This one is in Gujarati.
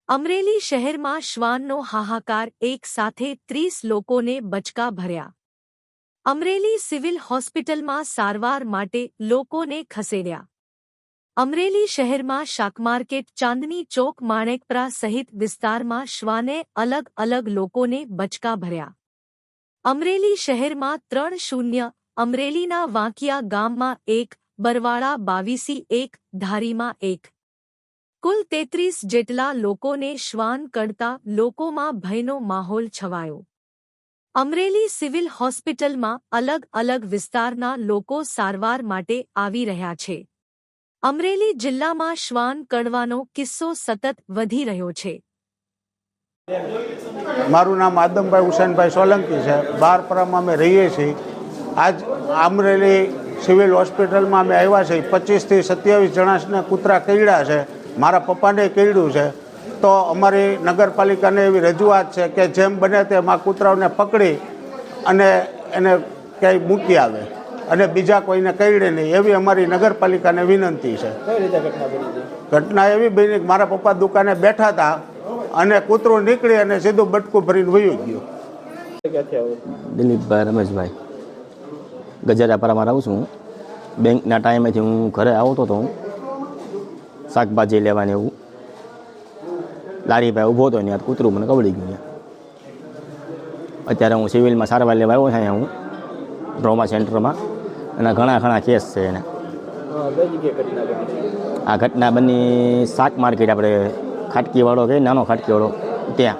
અમરેલી શહેરમાં શ્વાનનો હાહાકાર, એક સાથે 30 લોકોને બચકા ભર્યા. અમરેલી સિવિલ હોસ્પિટલમાં સારવાર માટે લોકોને ખસેડ્યા. અમરેલી શહેરમાં શાકમાર્કેટ, ચાંદની ચોક, માણેકપરા સહિત વિસ્તારમાં શ્વાને અલગ અલગ લોકોને બચકા ભર્યા. અમરેલી શહેરમાં 3-0, અમરેલીના વાંકિયા ગામમાં 1, બરવાળા 22, 1, ધારીમાં 1. કુલ 33 જેટલા લોકોને શ્વાન કડતા લોકોમાં ભયનો માહોલ છવાયો. અમરેલી સિવિલ હોસ્પિટલમાં અલગ અલગ વિસ્તારના લોકો સારવાર માટે આવી રહ્યા છે. અમરેલી જિલ્લામાં શ્વાન કડવાનો કિસ્સો સતત વધી રહ્યો છે. મારું નામ આદમભાઈ હુસેનભાઈ સોલંકી છે. બારપરામાં અમે રહીએ છીએ. આજ અમરેલી સિવિલ હોસ્પિટલમાં અમે આવ્યા છીએ. 25 થી 27 જણાને કૂતરા કરડ્યા છે. મારા પપ્પાને કરડ્યું છે. તો અમારી નગરપાલિકાને એવી રજૂઆત છે કે જેમ બને તેમ આ કૂતરાઓને પકડી અને એને ક્યાંય મૂકી આવે અને બીજા કોઈને કરડે નહીં, એવી અમારી નગરપાલિકાને વિનંતી છે. ઘટના એવી બની કે મારા પપ્પા દુકાને બેઠા હતા અને કૂતરું નીકળી અને સીધું બટકું ભરીને વયું ગયું. દિલીપભાઈ રમેશભાઈ, ગજરાપરામાં રહું છું. બેંકના ટાઈમેથી હું ઘરે આવતો હતો, શાકભાજી લેવાની. એવું લારીભાઈ ઊભો હતો ને કૂતરું મને કવડી ગયું. અત્યારે હું સિવિલમાં સારવાર લેવા આવ્યો છું. અહીંયા હું ડ્રોમા સેન્ટરમાં, અને ઘણા કેસ છે એને. આ ઘટના બની શાક માર્કેટ, આપણે ખાટકીવાળો કે નાનો ખાટકીવાળો ત્યાં